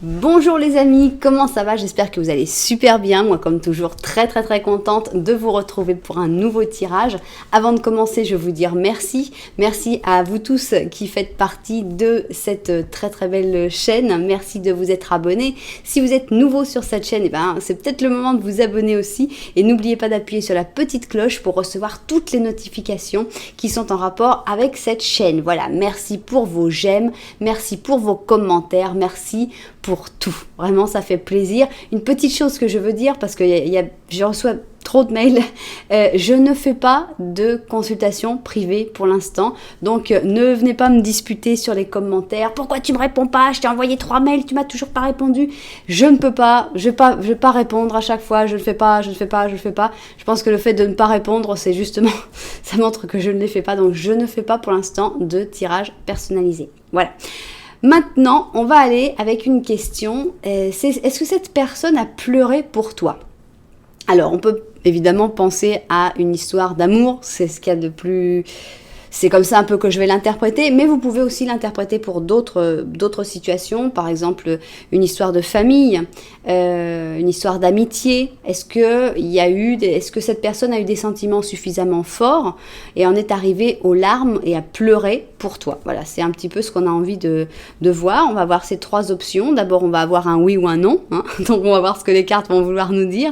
Bonjour les amis, comment ça va? J'espère que vous allez super bien. Moi comme toujours très contente de vous retrouver pour un nouveau tirage. Avant de commencer, je veux vous dire merci. Merci à vous tous qui faites partie de cette très belle chaîne. Merci de vous être abonnés. Si vous êtes nouveau sur cette chaîne, c'est peut-être le moment de vous abonner aussi. Et n'oubliez pas d'appuyer sur la petite cloche pour recevoir toutes les notifications qui sont en rapport avec cette chaîne. Voilà, merci pour vos j'aime, merci pour vos commentaires, merci pour tout. Vraiment, ça fait plaisir. Une petite chose que je veux dire, parce que je reçois trop de mails, je ne fais pas de consultation privée pour l'instant. Donc, ne venez pas me disputer sur les commentaires. Pourquoi tu me réponds pas? Je t'ai envoyé 3 mails, tu m'as toujours pas répondu. Je ne peux pas, je vais pas répondre à chaque fois. Je ne fais pas. Je pense que le fait de ne pas répondre, c'est justement, ça montre que je ne les fais pas. Donc, je ne fais pas pour l'instant de tirage personnalisé. Voilà. Maintenant, on va aller avec une question. Est-ce que cette personne a pleuré pour toi? Alors, on peut évidemment penser à une histoire d'amour. C'est ce qu'il y a de plus... C'est comme ça un peu que je vais l'interpréter, mais vous pouvez aussi l'interpréter pour d'autres situations, par exemple une histoire de famille, une histoire d'amitié. Est-ce que cette personne a eu des sentiments suffisamment forts et en est arrivée aux larmes et a pleuré pour toi? Voilà, c'est un petit peu ce qu'on a envie de voir. On va voir ces 3 options. D'abord, on va avoir un oui ou un non, hein. Donc on va voir ce que les cartes vont vouloir nous dire.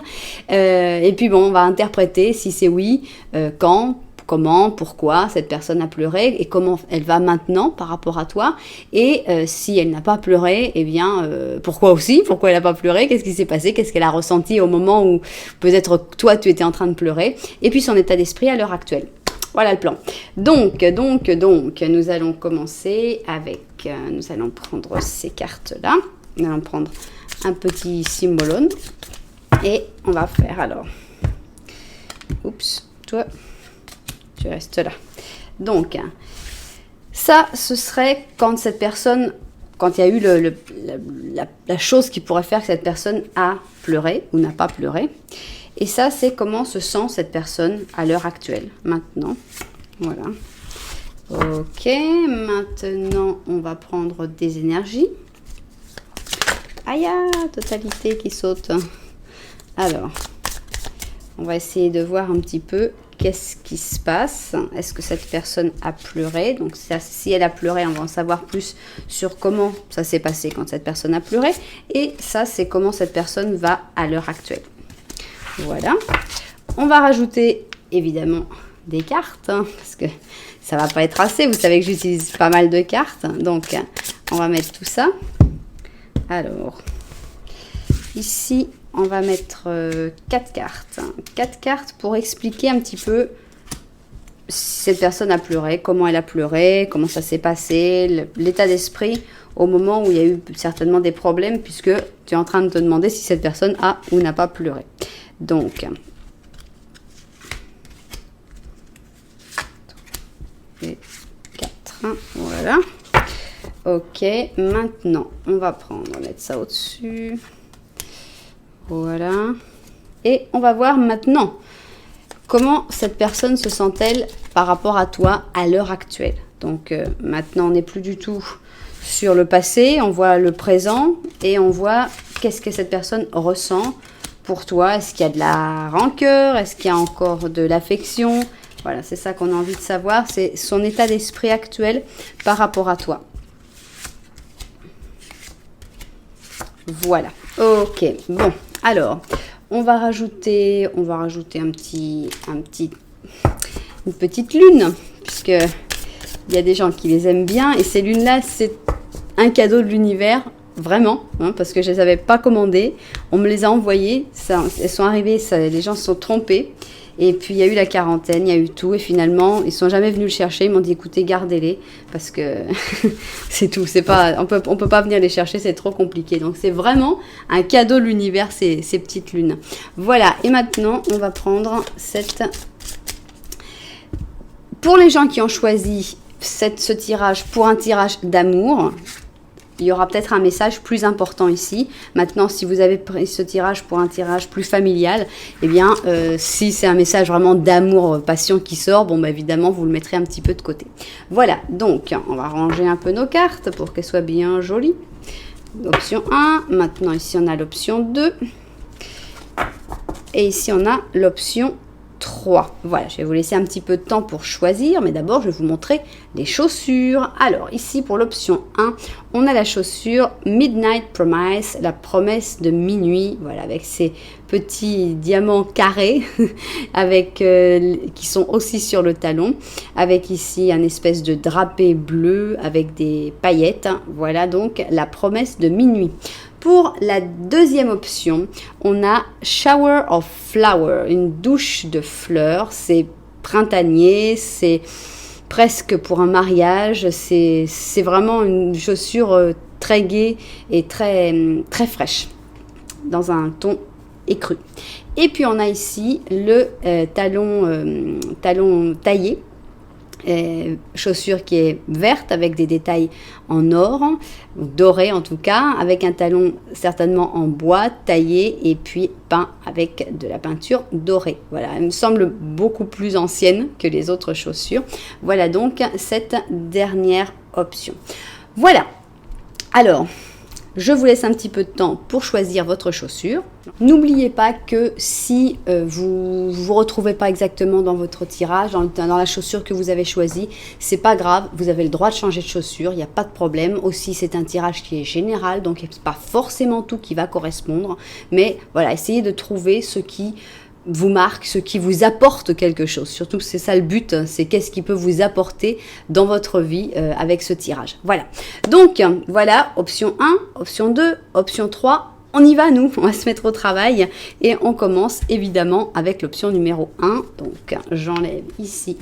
Et puis bon, on va interpréter si c'est oui, quand, comment, pourquoi cette personne a pleuré et comment elle va maintenant par rapport à toi. Et si elle n'a pas pleuré, eh bien, pourquoi elle n'a pas pleuré, qu'est-ce qui s'est passé, qu'est-ce qu'elle a ressenti au moment où peut-être toi tu étais en train de pleurer, et puis son état d'esprit à l'heure actuelle. Voilà le plan. Donc, nous allons commencer avec, nous allons prendre ces cartes-là, nous allons prendre un petit symbolone, et on va faire alors, oups, toi, tu restes là. Donc, ça, ce serait quand cette personne, quand il y a eu la chose qui pourrait faire que cette personne a pleuré ou n'a pas pleuré. Et ça, c'est comment se sent cette personne à l'heure actuelle, maintenant. Voilà. Ok, maintenant, on va prendre des énergies. Aïe, totalité qui saute. Alors, on va essayer de voir un petit peu qu'est-ce qui se passe. Est-ce que cette personne a pleuré? Donc ça, si elle a pleuré, on va en savoir plus sur comment ça s'est passé quand cette personne a pleuré. Et ça, c'est comment cette personne va à l'heure actuelle. Voilà. On va rajouter évidemment des cartes, hein, parce que ça va pas être assez. Vous savez que j'utilise pas mal de cartes. Donc, on va mettre tout ça. Alors, ici, on va mettre 4 cartes. 4 cartes pour expliquer un petit peu si cette personne a pleuré, comment elle a pleuré, comment ça s'est passé, l'état d'esprit au moment où il y a eu certainement des problèmes, puisque tu es en train de te demander si cette personne a ou n'a pas pleuré. Donc, et 4, voilà. Ok, maintenant, on va mettre ça au-dessus. Voilà. Et on va voir maintenant comment cette personne se sent-elle par rapport à toi à l'heure actuelle. Donc maintenant, on n'est plus du tout sur le passé, on voit le présent et on voit qu'est-ce que cette personne ressent pour toi. Est-ce qu'il y a de la rancœur? Est-ce qu'il y a encore de l'affection? Voilà, c'est ça qu'on a envie de savoir. C'est son état d'esprit actuel par rapport à toi. Voilà. Ok. Bon. Alors, on va rajouter une petite lune, puisque il y a des gens qui les aiment bien, et ces lunes-là, c'est un cadeau de l'univers, vraiment, hein, parce que je les avais pas commandées, on me les a envoyées, elles sont arrivées, les gens se sont trompés, et puis il y a eu la quarantaine, il y a eu tout, et finalement, ils sont jamais venus le chercher, ils m'ont dit, écoutez, gardez-les, parce que c'est tout, on peut pas venir les chercher, c'est trop compliqué. Donc c'est vraiment un cadeau de l'univers, ces petites lunes. Voilà, et maintenant, on va prendre cette... Pour les gens qui ont choisi ce tirage pour un tirage d'amour, il y aura peut-être un message plus important ici. Maintenant, si vous avez pris ce tirage pour un tirage plus familial, eh bien, si c'est un message vraiment d'amour, passion qui sort, bon, bah, évidemment, vous le mettrez un petit peu de côté. Voilà, donc, on va ranger un peu nos cartes pour qu'elles soient bien jolies. Option 1. Maintenant, ici, on a l'option 2. Et ici, on a l'option 3. Voilà, je vais vous laisser un petit peu de temps pour choisir, mais d'abord, je vais vous montrer les chaussures. Alors, ici, pour l'option 1, on a la chaussure Midnight Promise, la promesse de minuit, voilà, avec ces petits diamants carrés, avec, qui sont aussi sur le talon, avec ici un espèce de drapé bleu avec des paillettes. Voilà donc la promesse de minuit. Pour la deuxième option, on a Shower of Flower, une douche de fleurs. C'est printanier, c'est presque pour un mariage. C'est vraiment une chaussure très gaie et très fraîche, dans un ton écru. Et puis on a ici le talon taillé. Chaussure qui est verte avec des détails en or, ou doré en tout cas, avec un talon certainement en bois taillé et puis peint avec de la peinture dorée. Voilà, elle me semble beaucoup plus ancienne que les autres chaussures. Voilà donc cette dernière option. Voilà, alors je vous laisse un petit peu de temps pour choisir votre chaussure. N'oubliez pas que si vous ne vous retrouvez pas exactement dans votre tirage, dans la chaussure que vous avez choisie, c'est pas grave, vous avez le droit de changer de chaussure, il n'y a pas de problème. Aussi, c'est un tirage qui est général, donc c'est pas forcément tout qui va correspondre. Mais voilà, essayez de trouver ce qui vous marque, ce qui vous apporte quelque chose. Surtout, c'est ça le but, c'est qu'est-ce qui peut vous apporter dans votre vie avec ce tirage. Voilà. Donc, voilà, option 1, option 2, option 3. On y va, nous, on va se mettre au travail et on commence évidemment avec l'option numéro 1. Donc, j'enlève ici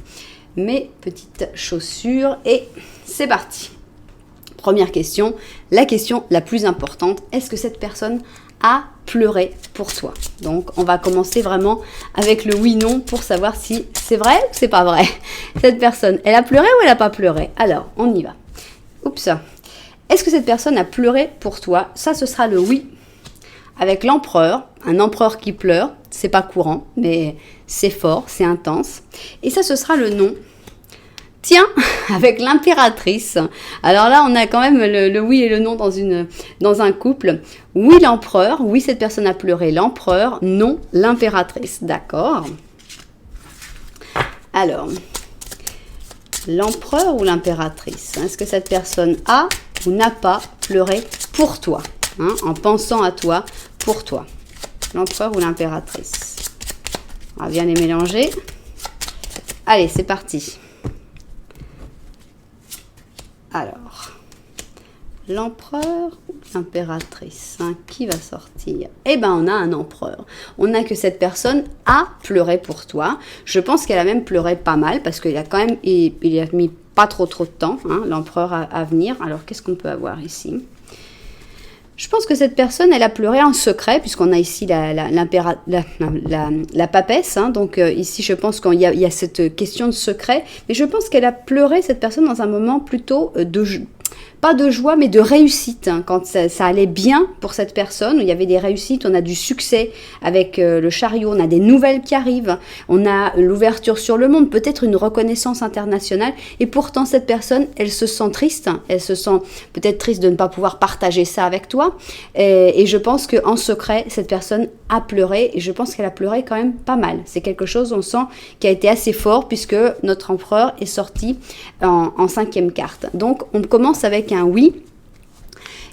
mes petites chaussures et c'est parti. Première question, la question la plus importante, est-ce que cette personne a pleuré pour toi? Donc, on va commencer vraiment avec le oui-non pour savoir si c'est vrai ou c'est pas vrai. Cette personne, elle a pleuré ou elle n'a pas pleuré? Alors, on y va. Oups. Est-ce que cette personne a pleuré pour toi? Ça, ce sera le oui. Avec l'empereur, un empereur qui pleure, c'est pas courant, mais c'est fort, c'est intense. Et ça, ce sera le non. Tiens, avec l'impératrice. Alors là, on a quand même le oui et le non dans un couple. Oui, l'empereur. Oui, cette personne a pleuré. L'empereur. Non, l'impératrice. D'accord. Alors, l'empereur ou l'impératrice? Est-ce que cette personne a ou n'a pas pleuré pour toi, en pensant à toi, pour toi? L'empereur ou l'impératrice? On va bien les mélanger. Allez, c'est parti. Alors, l'empereur ou l'impératrice, qui va sortir? Eh bien, on a un empereur. On a que cette personne a pleuré pour toi. Je pense qu'elle a même pleuré pas mal parce qu'il a quand même, il a mis pas trop de temps, l'empereur à venir. Alors, qu'est-ce qu'on peut avoir ici? Je pense que cette personne, elle a pleuré en secret, puisqu'on a ici la papesse. Donc ici, je pense qu'il y a cette question de secret. Mais je pense qu'elle a pleuré, cette personne, dans un moment plutôt pas de joie, mais de réussite. Quand ça allait bien pour cette personne, où il y avait des réussites, on a du succès avec le chariot, on a des nouvelles qui arrivent, on a l'ouverture sur le monde, peut-être une reconnaissance internationale. Et pourtant, cette personne, elle se sent triste. Elle se sent peut-être triste de ne pas pouvoir partager ça avec toi. Et je pense qu'en secret, cette personne a pleuré. Et je pense qu'elle a pleuré quand même pas mal. C'est quelque chose, on sent, qui a été assez fort, puisque notre empereur est sorti en 5e carte. Donc, on commence avec un oui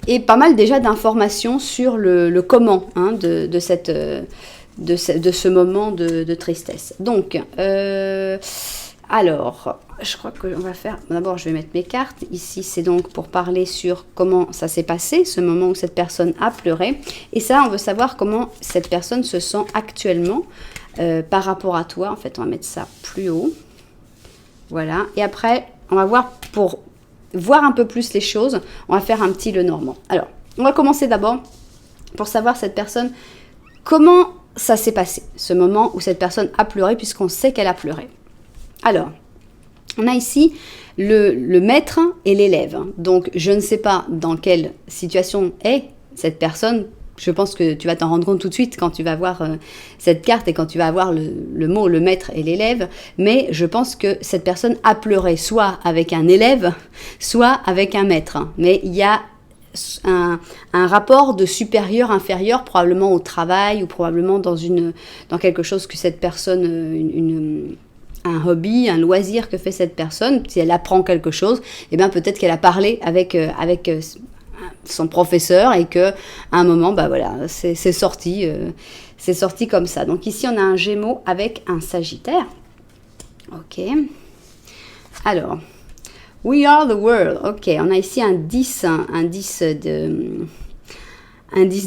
et pas mal déjà d'informations sur le comment de ce moment de tristesse. Donc, alors, je crois que on va faire... D'abord, je vais mettre mes cartes. Ici, c'est donc pour parler sur comment ça s'est passé, ce moment où cette personne a pleuré. Et ça, on veut savoir comment cette personne se sent actuellement par rapport à toi. En fait, on va mettre ça plus haut. Voilà. Et après, on va voir pour voir un peu plus les choses, on va faire un petit Lenormand. Alors, on va commencer d'abord pour savoir cette personne, comment ça s'est passé, ce moment où cette personne a pleuré, puisqu'on sait qu'elle a pleuré. Alors, on a ici le maître et l'élève. Donc, je ne sais pas dans quelle situation est cette personne. Je pense que tu vas t'en rendre compte tout de suite quand tu vas voir cette carte et quand tu vas avoir le mot le maître et l'élève. Mais je pense que cette personne a pleuré soit avec un élève, soit avec un maître. Mais il y a un rapport de supérieur-inférieur, probablement au travail ou probablement dans quelque chose que cette personne, un hobby, un loisir que fait cette personne. Si elle apprend quelque chose, eh bien peut-être qu'elle a parlé avec son professeur et que à un moment, bah voilà, c'est sorti comme ça. Donc ici, on a un Gémeaux avec un Sagittaire. Ok. Alors, we are the world. Ok, on a ici un 10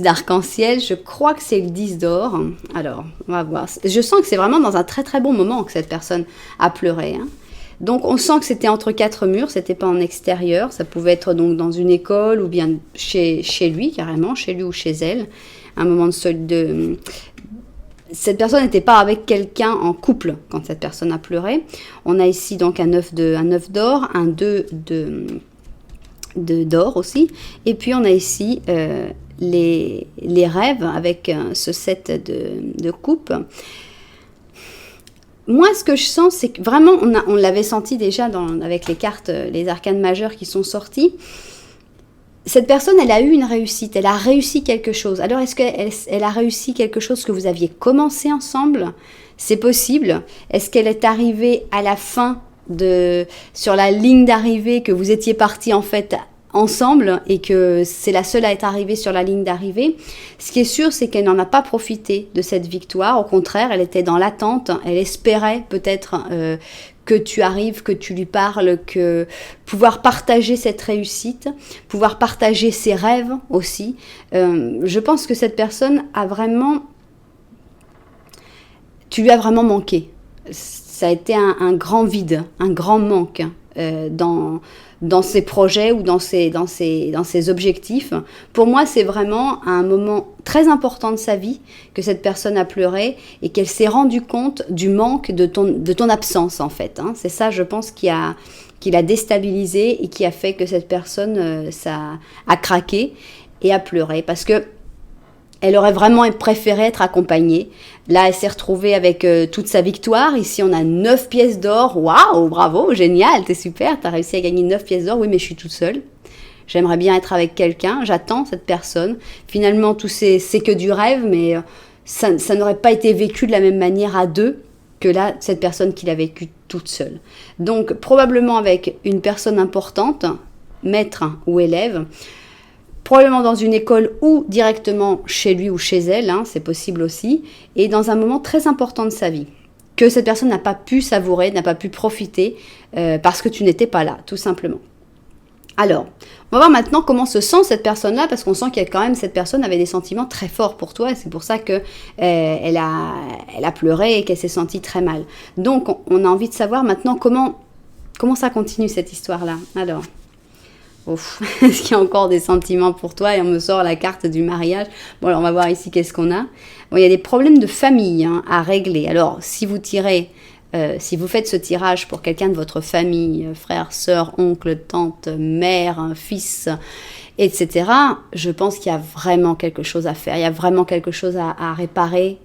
d'arc-en-ciel. Je crois que c'est le 10 d'or. Alors, on va voir. Je sens que c'est vraiment dans un très très bon moment que cette personne a pleuré. Hein. Donc, on sent que c'était entre quatre murs, c'était pas en extérieur. Ça pouvait être donc dans une école ou bien chez lui, carrément, chez lui ou chez elle. Un moment de cette personne n'était pas avec quelqu'un en couple quand cette personne a pleuré. On a ici donc un 9 d'or, un 2 d'or aussi. Et puis, on a ici les rêves avec ce 7 de coupe. Moi, ce que je sens, c'est que vraiment, on l'avait senti déjà avec les cartes, les arcanes majeures qui sont sorties. Cette personne, elle a eu une réussite, elle a réussi quelque chose. Alors, est-ce qu'elle a réussi quelque chose que vous aviez commencé ensemble? C'est possible. Est-ce qu'elle est arrivée à la fin, sur la ligne d'arrivée, que vous étiez partis en fait ensemble et que c'est la seule à être arrivée sur la ligne d'arrivée? Ce qui est sûr, c'est qu'elle n'en a pas profité de cette victoire. Au contraire, elle était dans l'attente. Elle espérait peut-être que tu arrives, que tu lui parles, que pouvoir partager cette réussite, pouvoir partager ses rêves aussi. Je pense que cette personne tu lui as vraiment manqué. Ça a été un grand vide, un grand manque dans ses projets ou dans ses objectifs. Pour moi, c'est vraiment un moment très important de sa vie que cette personne a pleuré et qu'elle s'est rendue compte du manque de ton absence, en fait. Hein. C'est ça, je pense, qui l'a déstabilisé et qui a fait que cette personne a craqué et a pleuré. Parce que elle aurait vraiment préféré être accompagnée. Là, elle s'est retrouvée avec toute sa victoire. Ici, on a 9 pièces d'or. Waouh, bravo, génial, t'es super, t'as réussi à gagner 9 pièces d'or. Oui, mais je suis toute seule. J'aimerais bien être avec quelqu'un. J'attends cette personne. Finalement, tout c'est que du rêve, mais ça n'aurait pas été vécu de la même manière à deux que là, cette personne qui l'a vécu toute seule. Donc, probablement avec une personne importante, maître ou élève, probablement dans une école ou directement chez lui ou chez elle, hein, c'est possible aussi, et dans un moment très important de sa vie, que cette personne n'a pas pu savourer, n'a pas pu profiter, parce que tu n'étais pas là, tout simplement. Alors, on va voir maintenant comment se sent cette personne-là, parce qu'on sent cette personne avait des sentiments très forts pour toi, et c'est pour ça que elle a pleuré et qu'elle s'est sentie très mal. Donc, on a envie de savoir maintenant comment ça continue cette histoire-là. Alors... Ouf, est-ce qu'il y a encore des sentiments pour toi? Et on me sort la carte du mariage. Bon, alors on va voir ici qu'est-ce qu'on a. Bon, il y a des problèmes de famille à régler. Alors, si vous faites ce tirage pour quelqu'un de votre famille, frère, sœur, oncle, tante, mère, fils, etc., je pense qu'il y a vraiment quelque chose à faire. Il y a vraiment quelque chose à réparer.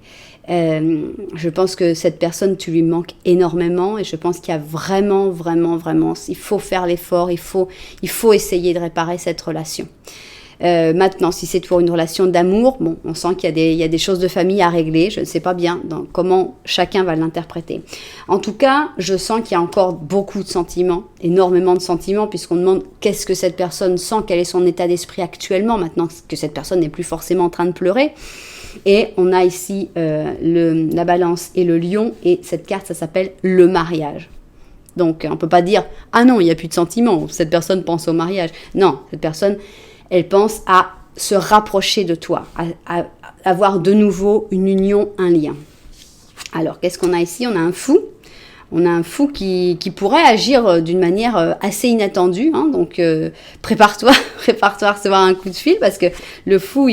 Je pense que cette personne, tu lui manques énormément et je pense qu'il y a vraiment, il faut faire l'effort, il faut essayer de réparer cette relation. Maintenant, si c'est pour une relation d'amour, bon, on sent qu'il y a des choses de famille à régler, je ne sais pas bien comment chacun va l'interpréter. En tout cas, je sens qu'il y a encore beaucoup de sentiments, énormément de sentiments, puisqu'on demande qu'est-ce que cette personne sent, quel est son état d'esprit actuellement, maintenant que cette personne n'est plus forcément en train de pleurer. Et on a ici la balance et le lion, et cette carte, ça s'appelle le mariage. Donc, on ne peut pas dire « Ah non, il n'y a plus de sentiments, cette personne pense au mariage ». Non, cette personne, elle pense à se rapprocher de toi, à avoir de nouveau une union, un lien. Alors, qu'est-ce qu'on a ici? On a un fou. On a un fou qui pourrait agir d'une manière assez inattendue. Hein, donc, prépare-toi à recevoir un coup de fil, parce que le fou,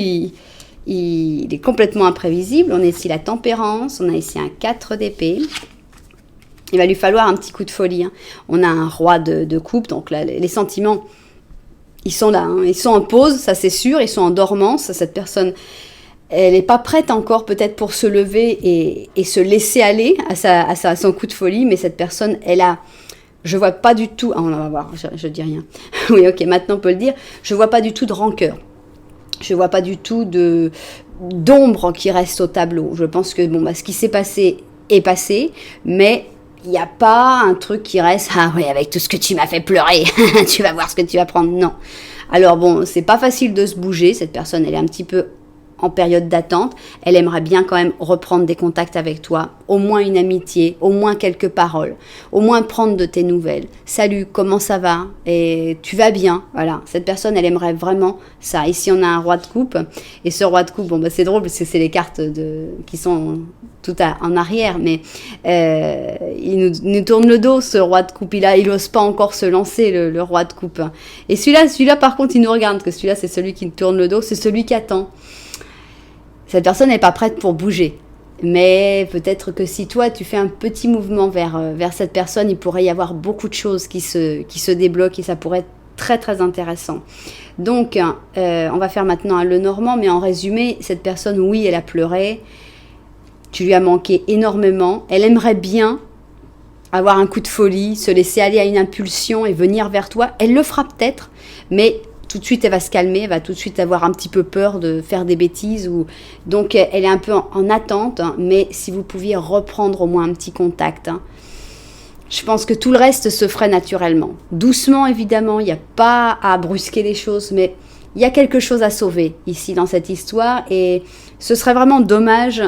il est complètement imprévisible. On a ici la tempérance, on a ici un 4 d'épée. Il va lui falloir un petit coup de folie. Hein. On a un roi de coupe, donc là, les sentiments, ils sont là. Hein. Ils sont en pause, ça c'est sûr, ils sont en dormance. Cette personne, elle n'est pas prête encore peut-être pour se lever et se laisser aller à son coup de folie, mais cette personne, elle a Je vois pas du tout... Ah, on va voir, je dis rien. Oui, ok, maintenant on peut le dire. Je vois pas du tout de rancœur. Je vois pas du tout d'ombre qui reste au tableau. Je pense que bon, bah, ce qui s'est passé est passé, mais il n'y a pas un truc qui reste. Ah oui, avec tout ce que tu m'as fait pleurer, tu vas voir ce que tu vas prendre. Non. Alors bon, c'est pas facile de se bouger. Cette personne, elle est un petit peu en période d'attente. Elle aimerait bien quand même reprendre des contacts avec toi, au moins une amitié, au moins quelques paroles, au moins prendre de tes nouvelles. Salut, comment ça va? Et tu vas bien? Voilà, cette personne, elle aimerait vraiment ça. Ici, on a un roi de coupe, et ce roi de coupe, bon, bah, c'est drôle parce que c'est les cartes qui sont tout en arrière, mais il nous tourne le dos, ce roi de coupe. Il n'ose pas encore se lancer, le roi de coupe. Et celui-là, par contre, il nous regarde, parce que celui-là, c'est celui qui nous tourne le dos, c'est celui qui attend. Cette personne n'est pas prête pour bouger. Mais peut-être que si toi, tu fais un petit mouvement vers cette personne, il pourrait y avoir beaucoup de choses qui se débloquent et ça pourrait être très, très intéressant. Donc, on va faire maintenant un Lenormand, mais en résumé, cette personne, oui, elle a pleuré. Tu lui as manqué énormément. Elle aimerait bien avoir un coup de folie, se laisser aller à une impulsion et venir vers toi. Elle le fera peut-être, mais tout de suite, elle va se calmer, elle va tout de suite avoir un petit peu peur de faire des bêtises. Donc, elle est un peu en attente, hein, mais si vous pouviez reprendre au moins un petit contact, hein, je pense que tout le reste se ferait naturellement. Doucement, évidemment, il n'y a pas à brusquer les choses, mais il y a quelque chose à sauver ici dans cette histoire et ce serait vraiment dommage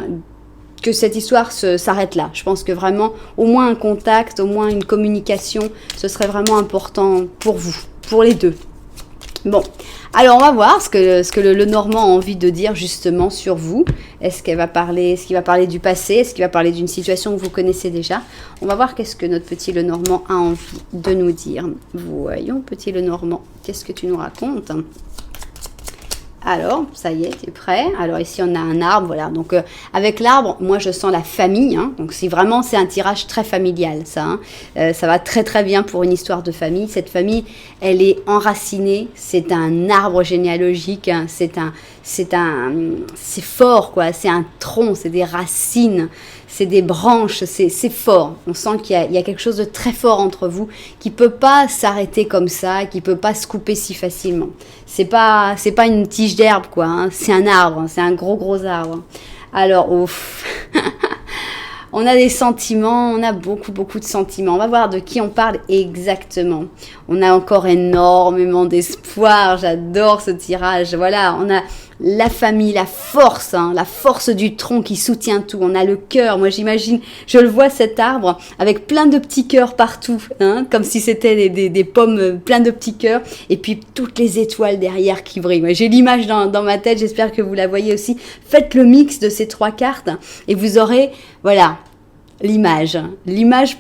que cette histoire s'arrête là. Je pense que vraiment, au moins un contact, au moins une communication, ce serait vraiment important pour vous, pour les deux. Bon, alors on va voir ce que le Lenormand a envie de dire justement sur vous. Est-ce qu'il va parler du passé? Est-ce qu'il va parler d'une situation que vous connaissez déjà? On va voir qu'est-ce que notre petit Lenormand a envie de nous dire. Voyons, petit Lenormand, qu'est-ce que tu nous racontes? Alors, ça y est, tu es prêt? Alors ici, on a un arbre, voilà. Donc, avec l'arbre, moi, je sens la famille. Hein. Donc, c'est un tirage très familial, ça. Hein. Ça va très, très bien pour une histoire de famille. Cette famille, elle est enracinée. C'est un arbre généalogique. Hein. C'est fort, quoi. C'est un tronc, c'est des racines. C'est des branches, c'est fort. On sent qu'il y a quelque chose de très fort entre vous qui ne peut pas s'arrêter comme ça, qui ne peut pas se couper si facilement. C'est pas une tige d'herbe, quoi. Hein. C'est un arbre, hein. C'est un gros arbre. Alors, ouf. On a des sentiments, on a beaucoup de sentiments. On va voir de qui on parle exactement. On a encore énormément d'espoir. J'adore ce tirage. Voilà, on a la famille, la force, hein, la force du tronc qui soutient tout. On a le cœur. Moi, j'imagine, je le vois cet arbre avec plein de petits cœurs partout, hein, comme si c'était des pommes, plein de petits cœurs. Et puis toutes les étoiles derrière qui brillent. Moi, j'ai l'image dans ma tête. J'espère que vous la voyez aussi. Faites le mix de ces 3 cartes et vous aurez, voilà, l'image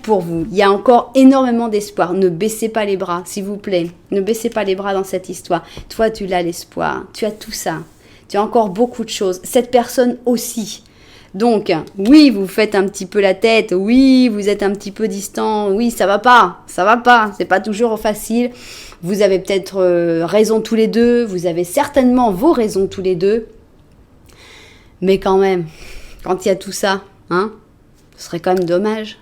pour vous. Il y a encore énormément d'espoir. Ne baissez pas les bras, s'il vous plaît. Ne baissez pas les bras dans cette histoire. Toi, tu l'as, l'espoir. Tu as tout ça. Tu as encore beaucoup de choses. Cette personne aussi. Donc, oui, vous faites un petit peu la tête. Oui, vous êtes un petit peu distant. Oui, ça va pas. Ça va pas. C'est pas toujours facile. Vous avez peut-être raison tous les deux. Vous avez certainement vos raisons tous les deux. Mais quand même, quand il y a tout ça, hein, ce serait quand même dommage.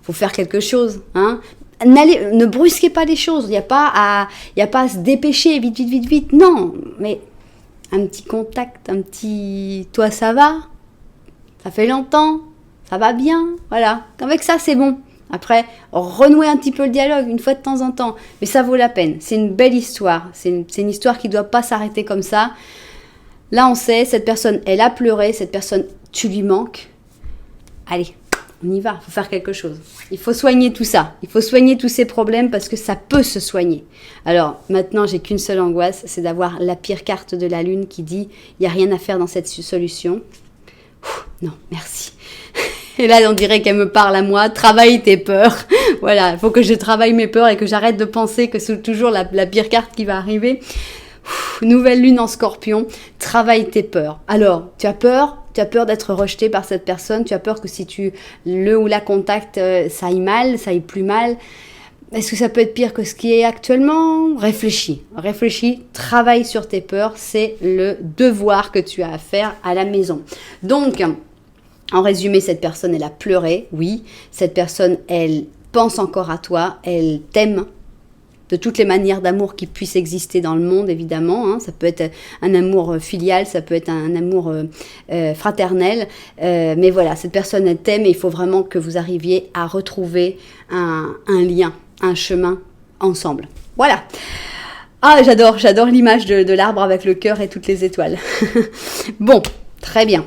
Il faut faire quelque chose. Hein. Ne brusquez pas les choses. Il n'y a pas à se dépêcher vite. Non, mais un petit contact, un petit... Toi, ça va? Ça fait longtemps? Ça va bien? Voilà. Avec ça, c'est bon. Après, renouer un petit peu le dialogue une fois de temps en temps. Mais ça vaut la peine. C'est une belle histoire. C'est une histoire qui ne doit pas s'arrêter comme ça. Là, on sait, cette personne, elle a pleuré. Cette personne, tu lui manques. Allez, on y va, il faut faire quelque chose. Il faut soigner tout ça, il faut soigner tous ces problèmes parce que ça peut se soigner. Alors, maintenant, j'ai qu'une seule angoisse, c'est d'avoir la pire carte de la lune qui dit « il n'y a rien à faire dans cette solution ». Non, merci. Et là, on dirait qu'elle me parle à moi, travaille tes peurs. Voilà, il faut que je travaille mes peurs et que j'arrête de penser que c'est toujours la pire carte qui va arriver. Nouvelle lune en Scorpion, travaille tes peurs. Alors, tu as peur d'être rejeté par cette personne, tu as peur que si tu le ou la contactes, ça aille plus mal. Est-ce que ça peut être pire que ce qui est actuellement? Réfléchis, travaille sur tes peurs, c'est le devoir que tu as à faire à la maison. Donc, en résumé, cette personne, elle a pleuré, oui. Cette personne, elle pense encore à toi, elle t'aime de toutes les manières d'amour qui puissent exister dans le monde, évidemment. Hein. Ça peut être un amour filial, ça peut être un amour fraternel. Mais voilà, cette personne, elle t'aime et il faut vraiment que vous arriviez à retrouver un lien, un chemin ensemble. Voilà. Ah, j'adore l'image de l'arbre avec le cœur et toutes les étoiles. Bon, très bien.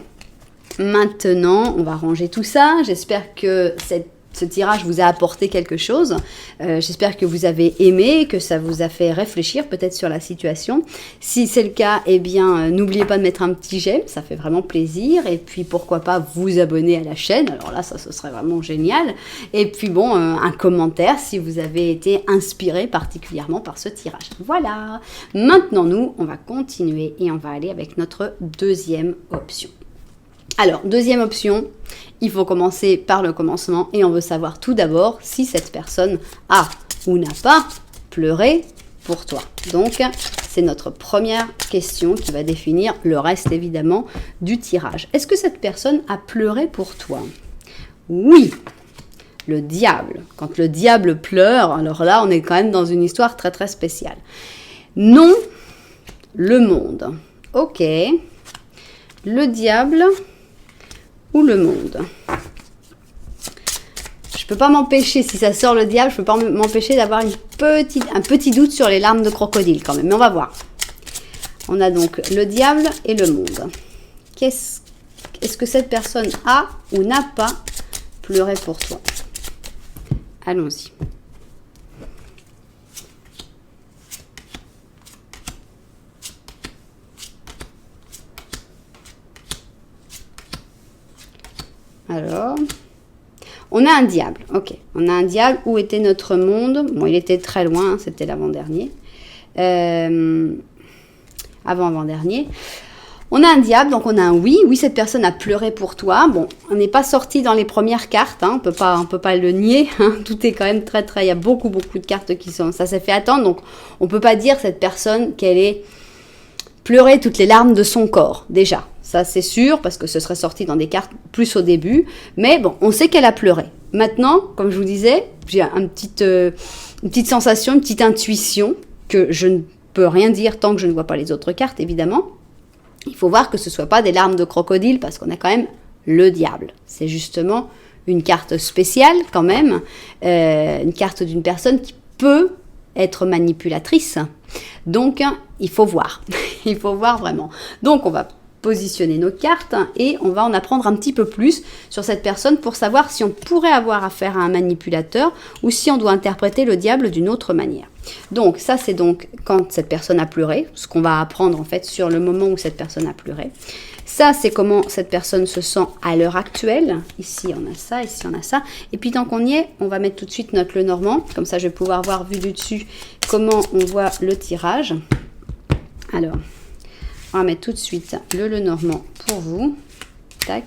Maintenant, on va ranger tout ça. J'espère que ce tirage vous a apporté quelque chose. J'espère que vous avez aimé, que ça vous a fait réfléchir peut-être sur la situation. Si c'est le cas, eh bien, n'oubliez pas de mettre un petit j'aime, ça fait vraiment plaisir. Et puis, pourquoi pas vous abonner à la chaîne. Alors là, ça, ce serait vraiment génial. Et puis, bon, un commentaire si vous avez été inspiré particulièrement par ce tirage. Voilà. Maintenant, nous, on va continuer et on va aller avec notre deuxième option. Alors, deuxième option, il faut commencer par le commencement et on veut savoir tout d'abord si cette personne a ou n'a pas pleuré pour toi. Donc, c'est notre première question qui va définir le reste évidemment du tirage. Est-ce que cette personne a pleuré pour toi? Oui, le diable. Quand le diable pleure, alors là, on est quand même dans une histoire très très spéciale. Non, le monde. Ok, le diable ou le monde. Je peux pas m'empêcher, si ça sort le diable, je peux pas m'empêcher d'avoir un petit doute sur les larmes de crocodile quand même, mais on va voir. On a donc le diable et le monde. Est-ce que cette personne a ou n'a pas pleuré pour toi? Allons-y. Alors, on a un diable, ok. On a un diable. Où était notre monde? Bon, il était très loin, c'était l'avant-dernier. Avant-avant-dernier. On a un diable, donc on a un oui. Oui, cette personne a pleuré pour toi. Bon, on n'est pas sorti dans les premières cartes, hein, on peut pas le nier. Hein, tout est quand même très, très... Il y a beaucoup de cartes qui sont... Ça s'est fait attendre, donc on peut pas dire cette personne qu'elle ait pleuré toutes les larmes de son corps, déjà. Ça, c'est sûr, parce que ce serait sorti dans des cartes plus au début. Mais bon, on sait qu'elle a pleuré. Maintenant, comme je vous disais, j'ai une petite sensation, une petite intuition que je ne peux rien dire tant que je ne vois pas les autres cartes, évidemment. Il faut voir que ce ne soit pas des larmes de crocodile, parce qu'on a quand même le diable. C'est justement une carte spéciale, quand même. Une carte d'une personne qui peut être manipulatrice. Donc, il faut voir. Il faut voir vraiment. Donc, on va positionner nos cartes et on va en apprendre un petit peu plus sur cette personne pour savoir si on pourrait avoir affaire à un manipulateur ou si on doit interpréter le diable d'une autre manière. Donc ça, c'est donc quand cette personne a pleuré, ce qu'on va apprendre en fait sur le moment où cette personne a pleuré. Ça, c'est comment cette personne se sent à l'heure actuelle. Ici, on a ça, ici, on a ça. Et puis, tant qu'on y est, on va mettre tout de suite notre Lenormand. Comme ça, je vais pouvoir voir, vu du dessus, comment on voit le tirage. Alors, on va mettre tout de suite le Lenormand pour vous. Tac.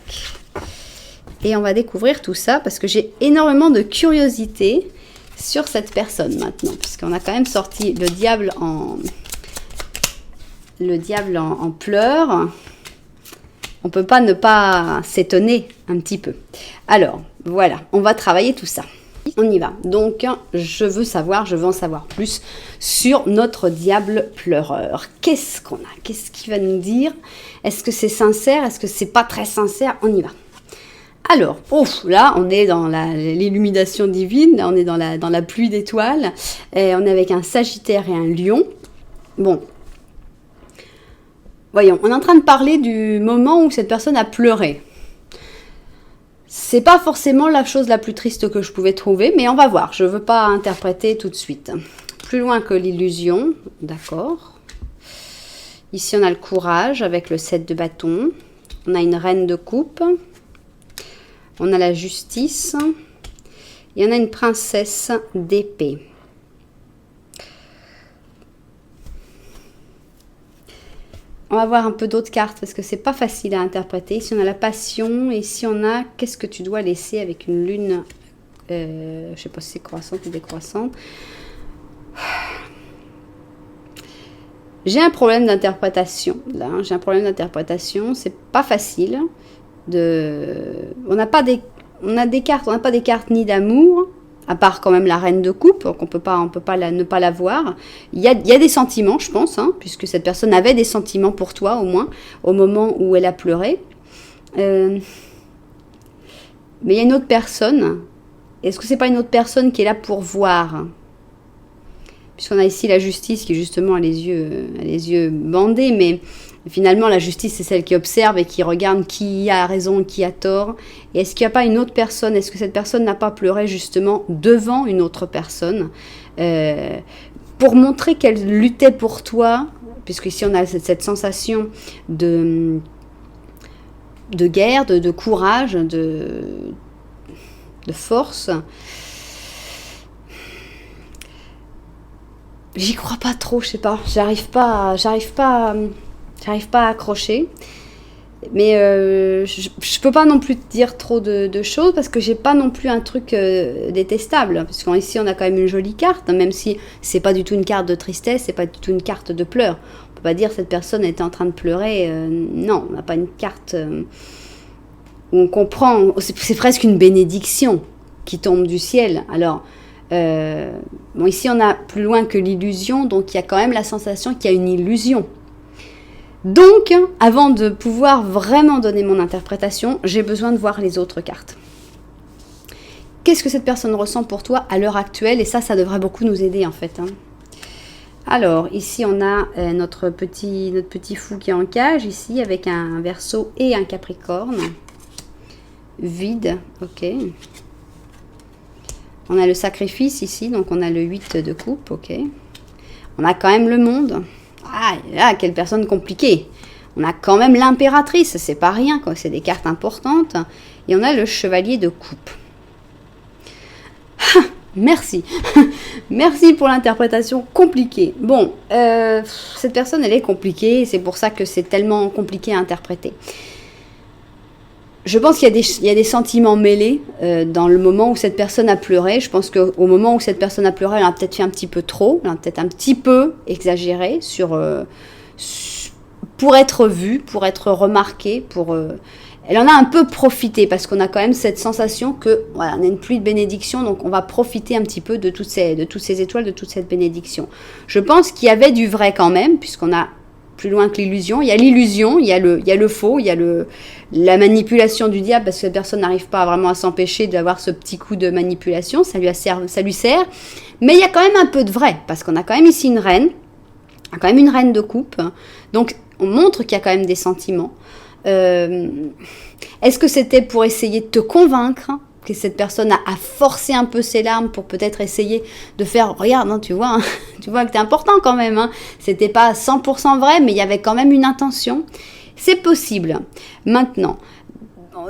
Et on va découvrir tout ça parce que j'ai énormément de curiosité sur cette personne maintenant. Puisqu'on a quand même sorti le diable en pleurs. On ne peut pas ne pas s'étonner un petit peu. Alors, voilà, on va travailler tout ça. On y va. Donc, je veux en savoir plus sur notre diable pleureur. Qu'est-ce qu'on a? Qu'est-ce qu'il va nous dire? Est-ce que c'est sincère? Est-ce que c'est pas très sincère? On y va. Alors, là, on est dans l'illumination divine. Là, on est dans la pluie d'étoiles. Et on est avec un Sagittaire et un Lion. Bon. Voyons, on est en train de parler du moment où cette personne a pleuré. C'est pas forcément la chose la plus triste que je pouvais trouver, mais on va voir. Je veux pas interpréter tout de suite. Plus loin que l'illusion, d'accord. Ici, on a le courage avec le 7 de bâton. On a une reine de coupe. On a la justice. Et on a une princesse d'épée. On va voir un peu d'autres cartes parce que c'est pas facile à interpréter. Ici, on a la passion. Et ici, on a qu'est-ce que tu dois laisser avec une lune. Je sais pas si c'est croissante ou décroissante. J'ai un problème d'interprétation. Là, hein. J'ai un problème d'interprétation. C'est pas facile. On a des cartes. On n'a pas des cartes ni d'amour, à part quand même la reine de coupe, donc on peut pas ne pas la voir. Il y a des sentiments, je pense, hein, puisque cette personne avait des sentiments pour toi, au moins, au moment où elle a pleuré. Mais il y a une autre personne. Est-ce que c'est pas une autre personne qui est là pour voir? Puisqu'on a ici la justice qui, justement, a les yeux bandés, mais finalement, la justice, c'est celle qui observe et qui regarde qui a raison et qui a tort. Et est-ce qu'il n'y a pas une autre personne? Est-ce que cette personne n'a pas pleuré justement devant une autre personne pour montrer qu'elle luttait pour toi? Puisque ici, on a cette sensation de guerre, de courage, de force. J'y crois pas trop, je sais pas. J'arrive pas à accrocher. Mais je peux pas non plus te dire trop de choses parce que j'ai pas non plus un truc détestable. Parce qu'ici on a quand même une jolie carte, même si c'est pas du tout une carte de tristesse, c'est pas du tout une carte de pleurs. On peut pas dire cette personne était en train de pleurer. Non, on n'a pas une carte où on comprend. C'est presque une bénédiction qui tombe du ciel. Alors, bon, ici on a plus loin que l'illusion, donc il y a quand même la sensation qu'il y a une illusion. Donc, avant de pouvoir vraiment donner mon interprétation, j'ai besoin de voir les autres cartes. Qu'est-ce que cette personne ressent pour toi à l'heure actuelle? Et ça devrait beaucoup nous aider en fait. Hein. Alors, ici on a notre petit fou qui est en cage, ici avec un Verseau et un Capricorne. Vide, ok. On a le sacrifice ici, donc on a le 8 de coupe, ok. On a quand même le monde. Ah, quelle personne compliquée. On a quand même l'impératrice, c'est pas rien, quoi. C'est des cartes importantes. Et on a le chevalier de coupe. Merci. Merci pour l'interprétation compliquée. Bon, cette personne, elle est compliquée. C'est pour ça que c'est tellement compliqué à interpréter. Je pense qu'il y a des sentiments mêlés dans le moment où cette personne a pleuré. Je pense qu'au moment où cette personne a pleuré, elle a peut-être fait un petit peu trop, elle a peut-être un petit peu exagéré pour être vue, pour être remarquée, elle en a un peu profité parce qu'on a quand même cette sensation que voilà, on a une pluie de bénédiction, donc on va profiter un petit peu de toutes ces étoiles, de toute cette bénédiction. Je pense qu'il y avait du vrai quand même, puisqu'on a plus loin que l'illusion. Il y a l'illusion, il y a le faux, il y a la manipulation du diable, parce que cette personne n'arrive pas vraiment à s'empêcher d'avoir ce petit coup de manipulation, ça lui sert. Mais il y a quand même un peu de vrai, parce qu'on a quand même ici une reine, quand même une reine de coupe, donc on montre qu'il y a quand même des sentiments. Est-ce que c'était pour essayer de te convaincre que cette personne a forcé un peu ses larmes pour peut-être essayer de faire, regarde, hein, tu vois que t'es important quand même, hein. C'était pas 100% vrai, mais il y avait quand même une intention. C'est possible. Maintenant,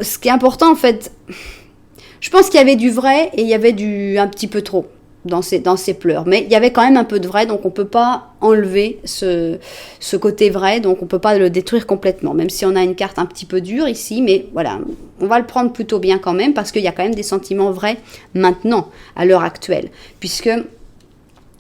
ce qui est important en fait, je pense qu'il y avait du vrai et il y avait un petit peu trop dans ses pleurs. Mais il y avait quand même un peu de vrai, donc on peut pas enlever ce côté vrai, donc on peut pas le détruire complètement, même si on a une carte un petit peu dure ici, mais voilà, on va le prendre plutôt bien quand même, parce qu'il y a quand même des sentiments vrais maintenant, à l'heure actuelle, puisque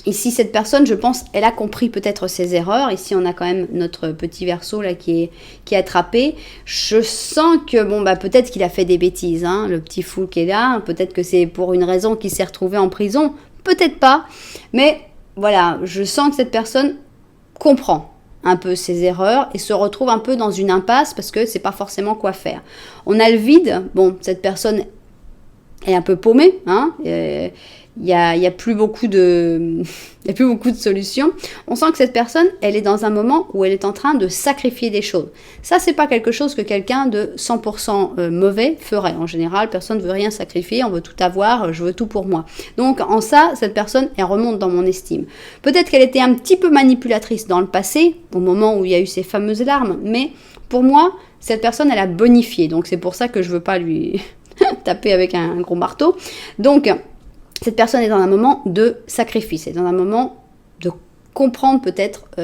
ici, cette personne, je pense, elle a compris peut-être ses erreurs. Ici, on a quand même notre petit Verseau là qui est attrapé. Je sens que, peut-être qu'il a fait des bêtises, hein, le petit fou qui est là. Peut-être que c'est pour une raison qu'il s'est retrouvé en prison. Peut-être pas. Mais voilà, je sens que cette personne comprend un peu ses erreurs et se retrouve un peu dans une impasse parce que c'est pas forcément quoi faire. On a le vide. Bon, cette personne est un peu paumée, hein. Il y a plus beaucoup de solutions. On sent que cette personne, elle est dans un moment où elle est en train de sacrifier des choses. Ça, c'est pas quelque chose que quelqu'un de 100% mauvais ferait. En général, personne ne veut rien sacrifier, on veut tout avoir, je veux tout pour moi. Donc, en ça, cette personne, elle remonte dans mon estime. Peut-être qu'elle était un petit peu manipulatrice dans le passé, au moment où il y a eu ces fameuses larmes, mais pour moi, cette personne, elle a bonifié. Donc, c'est pour ça que je veux pas lui taper avec un gros marteau. Donc, cette personne est dans un moment de sacrifice, est dans un moment de comprendre peut-être qu'on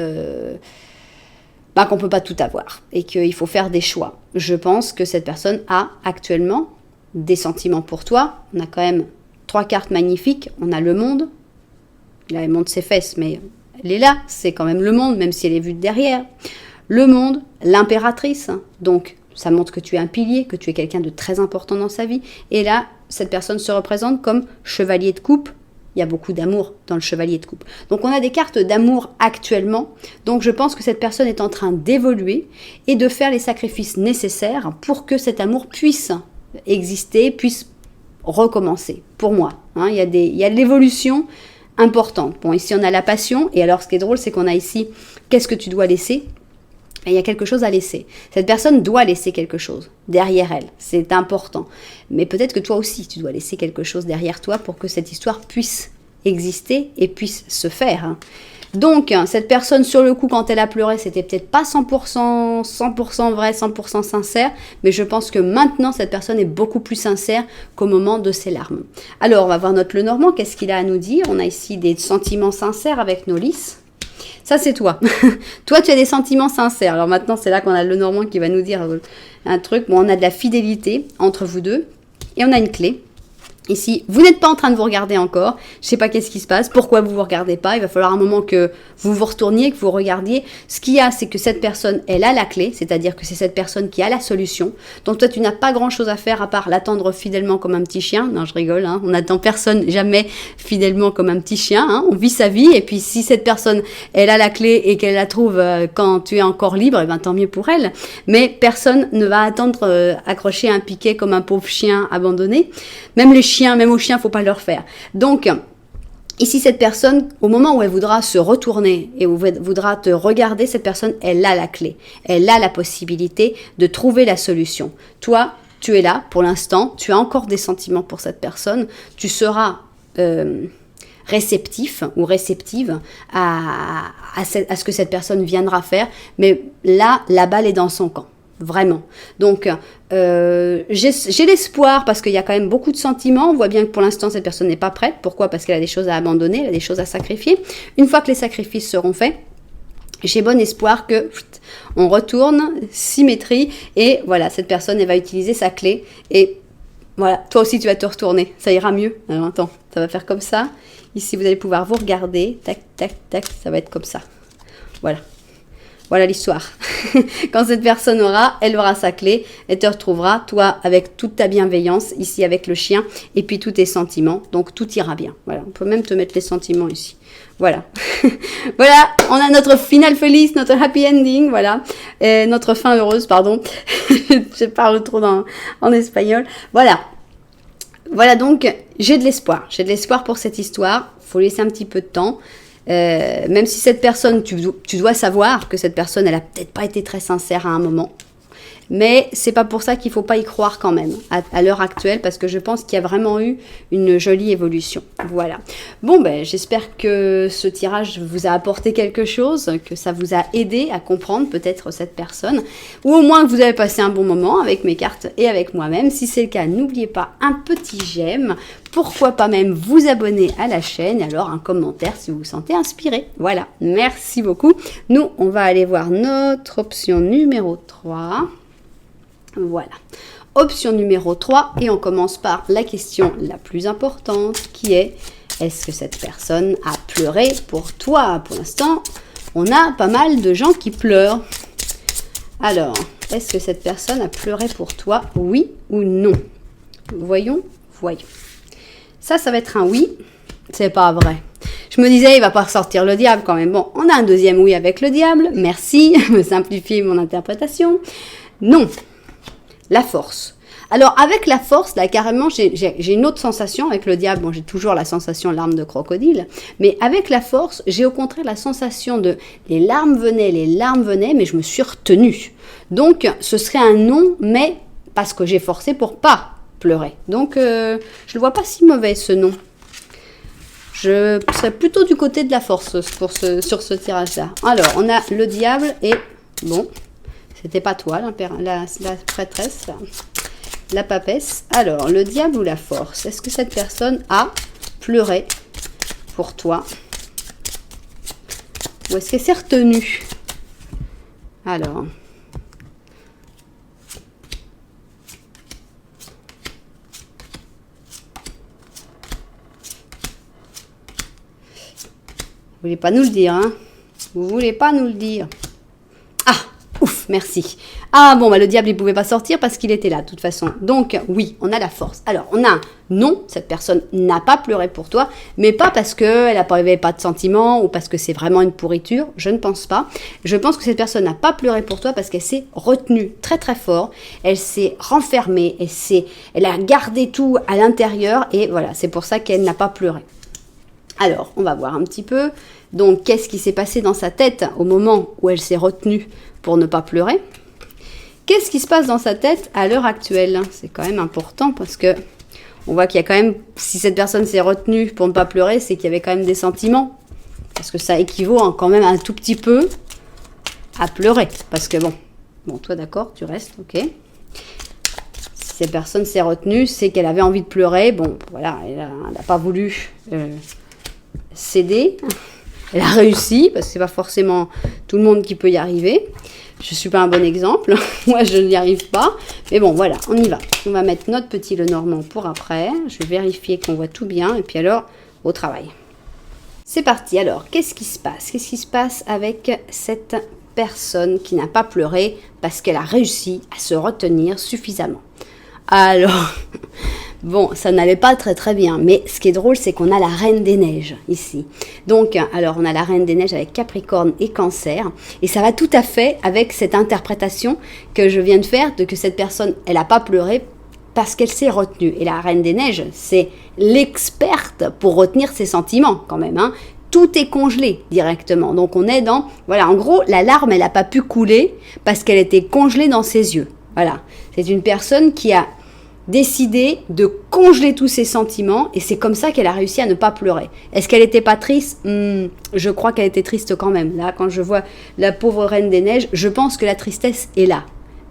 ne peut pas tout avoir et qu'il faut faire des choix. Je pense que cette personne a actuellement des sentiments pour toi. On a quand même 3 cartes magnifiques. On a le monde. Là, elle monte ses fesses, mais elle est là. C'est quand même le monde, même si elle est vue de derrière. Le monde, l'impératrice. Donc, ça montre que tu es un pilier, que tu es quelqu'un de très important dans sa vie. Et là, cette personne se représente comme chevalier de coupe. Il y a beaucoup d'amour dans le chevalier de coupe. Donc on a des cartes d'amour actuellement. Donc je pense que cette personne est en train d'évoluer et de faire les sacrifices nécessaires pour que cet amour puisse exister, puisse recommencer. Pour moi, hein, il y a de l'évolution importante. Bon, ici on a la passion. Et alors ce qui est drôle, c'est qu'on a ici, qu'est-ce que tu dois laisser ? Et il y a quelque chose à laisser. Cette personne doit laisser quelque chose derrière elle. C'est important. Mais peut-être que toi aussi, tu dois laisser quelque chose derrière toi pour que cette histoire puisse exister et puisse se faire. Hein. Donc, cette personne, sur le coup, quand elle a pleuré, c'était peut-être pas 100% vrai, 100% sincère, mais je pense que maintenant, cette personne est beaucoup plus sincère qu'au moment de ses larmes. Alors, on va voir notre Lenormand. Qu'est-ce qu'il a à nous dire ? On a ici des sentiments sincères avec nos lys. Ça, c'est toi. Toi, tu as des sentiments sincères. Alors maintenant, c'est là qu'on a le Lenormand qui va nous dire un truc. Bon, on a de la fidélité entre vous deux. Et on a une clé. Ici, vous n'êtes pas en train de vous regarder encore. Je ne sais pas qu'est-ce qui se passe. Pourquoi vous ne vous regardez pas ? Il va falloir un moment que vous vous retourniez, que vous regardiez. Ce qu'il y a, c'est que cette personne, elle a la clé. C'est-à-dire que c'est cette personne qui a la solution. Donc toi, tu n'as pas grand-chose à faire à part l'attendre fidèlement comme un petit chien. Non, je rigole. Hein. On n'attend personne jamais fidèlement comme un petit chien. Hein. On vit sa vie. Et puis, si cette personne, elle a la clé et qu'elle la trouve quand tu es encore libre, eh ben, tant mieux pour elle. Mais personne ne va attendre accroché à un piquet comme un pauvre chien abandonné. Même les chiens, même aux chiens, faut pas leur faire. Donc, ici, cette personne, au moment où elle voudra se retourner et où elle voudra te regarder, cette personne, elle a la clé. Elle a la possibilité de trouver la solution. Toi, tu es là pour l'instant. Tu as encore des sentiments pour cette personne. Tu seras réceptif ou réceptive à ce que cette personne viendra faire. Mais là, la balle est dans son camp. Vraiment. Donc, j'ai l'espoir parce qu'il y a quand même beaucoup de sentiments. On voit bien que pour l'instant, cette personne n'est pas prête. Pourquoi ? Parce qu'elle a des choses à abandonner, elle a des choses à sacrifier. Une fois que les sacrifices seront faits, j'ai bon espoir que on retourne, symétrie, et voilà, cette personne, elle va utiliser sa clé. Et voilà, toi aussi, tu vas te retourner. Ça ira mieux. Alors, attends, ça va faire comme ça. Ici, vous allez pouvoir vous regarder. Tac, tac, tac, ça va être comme ça. Voilà. Voilà l'histoire. Quand cette personne elle aura sa clé, elle te retrouvera, toi, avec toute ta bienveillance, ici avec le chien, et puis tous tes sentiments. Donc, tout ira bien. Voilà, on peut même te mettre les sentiments ici. Voilà. Voilà, on a notre finale feliz, notre happy ending, voilà. Notre fin heureuse, pardon. Je parle trop en espagnol. Voilà. Voilà, donc, j'ai de l'espoir. J'ai de l'espoir pour cette histoire. Il faut laisser un petit peu de temps. Même si cette personne, tu dois savoir que cette personne, elle a peut-être pas été très sincère à un moment. Mais c'est pas pour ça qu'il faut pas y croire quand même, à l'heure actuelle, parce que je pense qu'il y a vraiment eu une jolie évolution. Voilà. Bon, ben, j'espère que ce tirage vous a apporté quelque chose, que ça vous a aidé à comprendre peut-être cette personne, ou au moins que vous avez passé un bon moment avec mes cartes et avec moi-même. Si c'est le cas, n'oubliez pas un petit j'aime, pourquoi pas même vous abonner à la chaîne, alors un commentaire si vous vous sentez inspiré. Voilà, merci beaucoup. Nous, on va aller voir notre option numéro 3. Voilà, option numéro 3, et on commence par la question la plus importante qui est: est-ce que cette personne a pleuré pour toi? Pour l'instant, on a pas mal de gens qui pleurent. Alors, est-ce que cette personne a pleuré pour toi? Oui ou non? Voyons. Ça va être un oui. C'est pas vrai. Je me disais, il va pas ressortir le diable quand même. Bon, on a un deuxième oui avec le diable. Merci, me simplifier mon interprétation. Non. La force. Alors, avec la force, là, carrément, j'ai une autre sensation avec le diable. Bon, j'ai toujours la sensation larmes de crocodile. Mais avec la force, j'ai au contraire la sensation de les larmes venaient, mais je me suis retenue. Donc, ce serait un non, mais parce que j'ai forcé pour pas pleurer. Donc, je le vois pas si mauvais, ce non. Je serais plutôt du côté de la force sur ce tirage-là. Alors, on a le diable et... Bon... C'était pas toi, la prêtresse, la papesse. Alors, le diable ou la force? Est-ce que cette personne a pleuré pour toi? Ou est-ce qu'elle s'est retenue? Alors. Vous voulez pas nous le dire, hein? Vous voulez pas nous le dire? Ouf, merci. Ah bon, bah, le diable, il pouvait pas sortir parce qu'il était là, de toute façon. Donc, oui, on a la force. Alors, on a un non, cette personne n'a pas pleuré pour toi, mais pas parce qu'elle n'avait pas de sentiments ou parce que c'est vraiment une pourriture, je ne pense pas. Je pense que cette personne n'a pas pleuré pour toi parce qu'elle s'est retenue très très fort, elle s'est renfermée, elle a gardé tout à l'intérieur et voilà, c'est pour ça qu'elle n'a pas pleuré. Alors, on va voir un petit peu. Donc, qu'est-ce qui s'est passé dans sa tête au moment où elle s'est retenue pour ne pas pleurer? Qu'est-ce qui se passe dans sa tête à l'heure actuelle? C'est quand même important parce que on voit qu'il y a quand même, si cette personne s'est retenue pour ne pas pleurer, c'est qu'il y avait quand même des sentiments. Parce que ça équivaut quand même un tout petit peu à pleurer. Parce que bon, toi d'accord, tu restes, ok. Si cette personne s'est retenue, c'est qu'elle avait envie de pleurer. Bon, voilà, elle n'a pas voulu céder. Elle a réussi, parce que c'est pas forcément tout le monde qui peut y arriver. Je suis pas un bon exemple, moi je n'y arrive pas. Mais bon, voilà, on y va. On va mettre notre petit Lenormand pour après. Je vais vérifier qu'on voit tout bien. Et puis alors, au travail. C'est parti. Alors, qu'est-ce qui se passe? Qu'est-ce qui se passe avec cette personne qui n'a pas pleuré parce qu'elle a réussi à se retenir suffisamment? Alors, bon, ça n'allait pas très très bien, mais ce qui est drôle, c'est qu'on a la Reine des Neiges ici. Donc, alors on a la Reine des Neiges avec Capricorne et Cancer, et ça va tout à fait avec cette interprétation que je viens de faire, de que cette personne, elle n'a pas pleuré parce qu'elle s'est retenue. Et la Reine des Neiges, c'est l'experte pour retenir ses sentiments quand même, hein. Tout est congelé directement. Donc on est dans, voilà, en gros, la larme, elle n'a pas pu couler parce qu'elle était congelée dans ses yeux. Voilà, c'est une personne qui a décidé de congeler tous ses sentiments et c'est comme ça qu'elle a réussi à ne pas pleurer. Est-ce qu'elle n'était pas triste? Je crois qu'elle était triste quand même. Là, quand je vois la pauvre Reine des Neiges, je pense que la tristesse est là.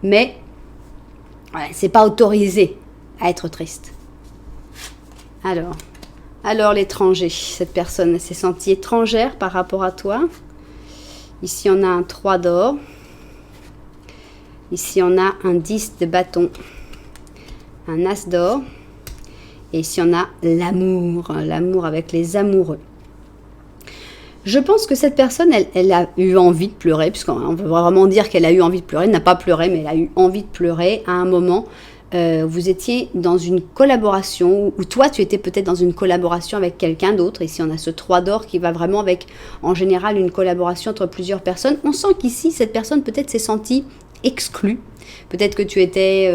Mais ouais, c'est pas autorisé à être triste. Alors l'étranger, cette personne s'est sentie étrangère par rapport à toi. Ici, on a un 3 d'or. Ici, on a un 10 de bâton, un as d'or. Et ici, on a l'amour, l'amour avec les amoureux. Je pense que cette personne, elle a eu envie de pleurer, puisqu'on veut vraiment dire qu'elle a eu envie de pleurer. Elle n'a pas pleuré, mais elle a eu envie de pleurer à un moment. Vous étiez dans une collaboration, ou toi, tu étais peut-être dans une collaboration avec quelqu'un d'autre. Ici, on a ce 3 d'or qui va vraiment avec, en général, une collaboration entre plusieurs personnes. On sent qu'ici, cette personne peut-être s'est sentie exclue. Peut-être que tu étais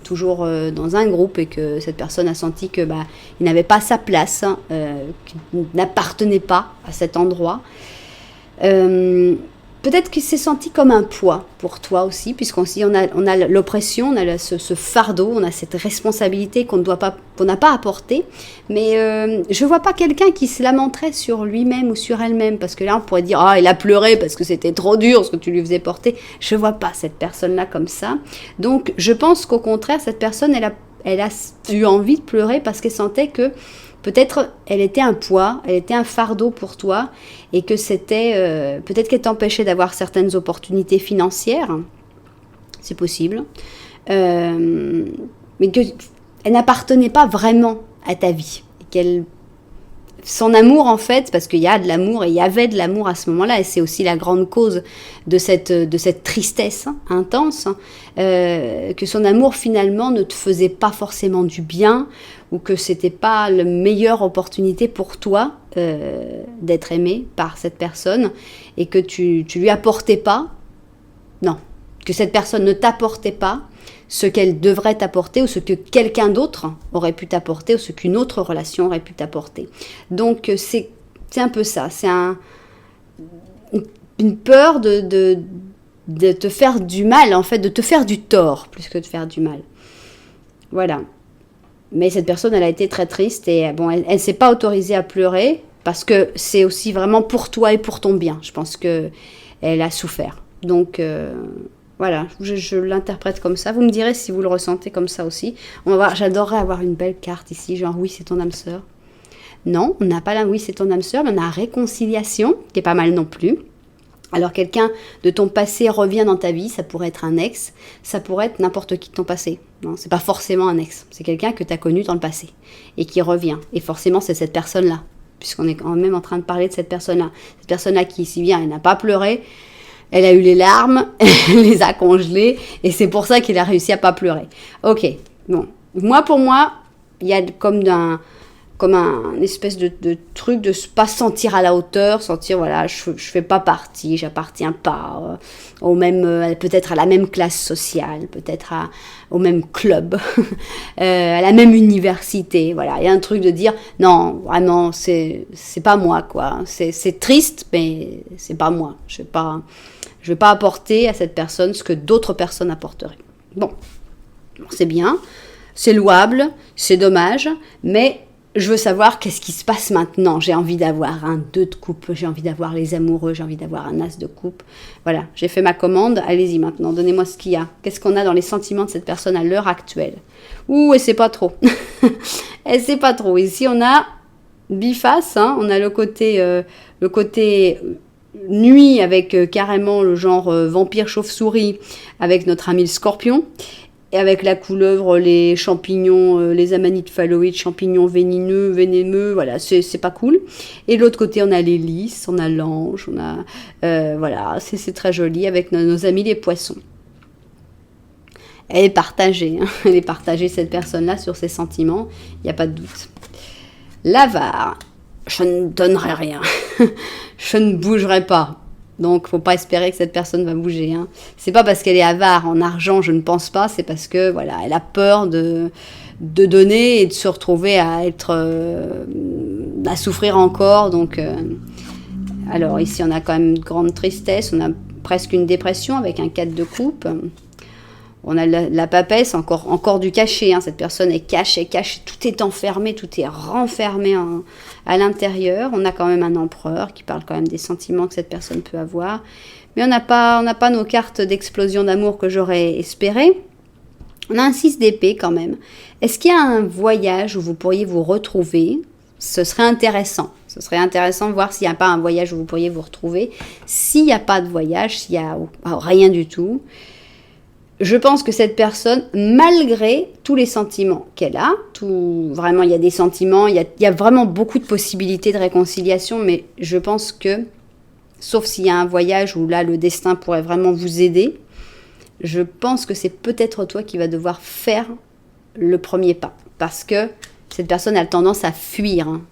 toujours dans un groupe et que cette personne a senti que il n'avait pas sa place, qu'il n'appartenait pas à cet endroit. Peut-être qu'il s'est senti comme un poids pour toi aussi, puisqu'on a l'oppression, on a ce fardeau, on a cette responsabilité qu'on n'a pas apportée. Mais je ne vois pas quelqu'un qui se lamenterait sur lui-même ou sur elle-même, parce que là, on pourrait dire « Ah, il a pleuré parce que c'était trop dur ce que tu lui faisais porter ». Je ne vois pas cette personne-là comme ça. Donc, je pense qu'au contraire, cette personne, elle a eu envie de pleurer parce qu'elle sentait que peut-être elle était un poids, elle était un fardeau pour toi et que c'était peut-être qu'elle t'empêchait d'avoir certaines opportunités financières, c'est possible, mais qu'elle n'appartenait pas vraiment à ta vie. Et son amour en fait, parce qu'il y a de l'amour et il y avait de l'amour à ce moment-là, et c'est aussi la grande cause de cette tristesse intense, que son amour finalement ne te faisait pas forcément du bien, ou que c'était pas la meilleure opportunité pour toi d'être aimé par cette personne, et que tu lui apportais pas, non, que cette personne ne t'apportait pas ce qu'elle devrait t'apporter ou ce que quelqu'un d'autre aurait pu t'apporter ou ce qu'une autre relation aurait pu t'apporter. Donc c'est un peu ça, c'est une peur de te faire du mal, en fait, de te faire du tort plus que de faire du mal. Voilà. Mais cette personne, elle a été très triste et bon, elle ne s'est pas autorisée à pleurer parce que c'est aussi vraiment pour toi et pour ton bien. Je pense qu'elle a souffert. Donc voilà, je l'interprète comme ça. Vous me direz si vous le ressentez comme ça aussi. On va voir, j'adorerais avoir une belle carte ici, genre oui, c'est ton âme sœur. Non, on n'a pas la oui, c'est ton âme sœur, mais on a réconciliation, qui est pas mal non plus. Alors quelqu'un de ton passé revient dans ta vie, ça pourrait être un ex, ça pourrait être n'importe qui de ton passé. Non, c'est pas forcément un ex, c'est quelqu'un que tu as connu dans le passé et qui revient. Et forcément, c'est cette personne-là, puisqu'on est quand même en train de parler de cette personne-là. Cette personne-là qui, ici vient, elle n'a pas pleuré, elle a eu les larmes, elle les a congelées, et c'est pour ça qu'il a réussi à pas pleurer. Ok, bon. Pour moi, il y a comme un espèce de truc de ne pas se sentir à la hauteur, sentir, voilà, je fais pas partie, j'appartiens pas au même, peut-être à la même classe sociale, peut-être au même club, à la même université, voilà. Il y a un truc de dire, non, vraiment, c'est pas moi, quoi. C'est triste, mais c'est pas moi. Je vais pas apporter à cette personne ce que d'autres personnes apporteraient. Bon, c'est bien, c'est louable, c'est dommage, mais je veux savoir qu'est-ce qui se passe maintenant. J'ai envie d'avoir un 2 de coupe, j'ai envie d'avoir les amoureux, j'ai envie d'avoir un as de coupe. Voilà, j'ai fait ma commande, allez-y maintenant, donnez-moi ce qu'il y a. Qu'est-ce qu'on a dans les sentiments de cette personne à l'heure actuelle? Ouh, et c'est pas trop. Et c'est pas trop. Ici, on a biface, hein, on a le côté nuit avec carrément le genre vampire chauve-souris avec notre ami le scorpion. Et avec la couleuvre, les champignons, les amanites phalloïdes, champignons vénéneux, voilà, c'est pas cool. Et de l'autre côté, on a les lys, on a l'ange, on a... voilà, c'est très joli avec nos amis les poissons. Elle est partagée, hein, elle est partagée cette personne-là sur ses sentiments, il n'y a pas de doute. L'avare, je ne donnerai rien, je ne bougerai pas. Donc, faut pas espérer que cette personne va bouger. Hein. C'est pas parce qu'elle est avare en argent, je ne pense pas. C'est parce que voilà, elle a peur de donner et de se retrouver à souffrir encore. Donc, alors ici, on a quand même une grande tristesse. On a presque une dépression avec un 4 de coupe. On a la papesse, encore du caché. Hein. Cette personne est cachée. Tout est enfermé, tout est renfermé à l'intérieur. On a quand même un empereur qui parle quand même des sentiments que cette personne peut avoir. Mais on n'a pas nos cartes d'explosion d'amour que j'aurais espéré. On a un 6 d'épée quand même. Est-ce qu'il y a un voyage où vous pourriez vous retrouver? Ce serait intéressant. Ce serait intéressant de voir s'il n'y a pas un voyage où vous pourriez vous retrouver. S'il n'y a pas de voyage, s'il n'y a rien du tout... Je pense que cette personne, malgré tous les sentiments qu'elle a, vraiment il y a des sentiments, il y a vraiment beaucoup de possibilités de réconciliation, mais je pense que, sauf s'il y a un voyage où là le destin pourrait vraiment vous aider, je pense que c'est peut-être toi qui vas devoir faire le premier pas, parce que cette personne a tendance à fuir. Hein.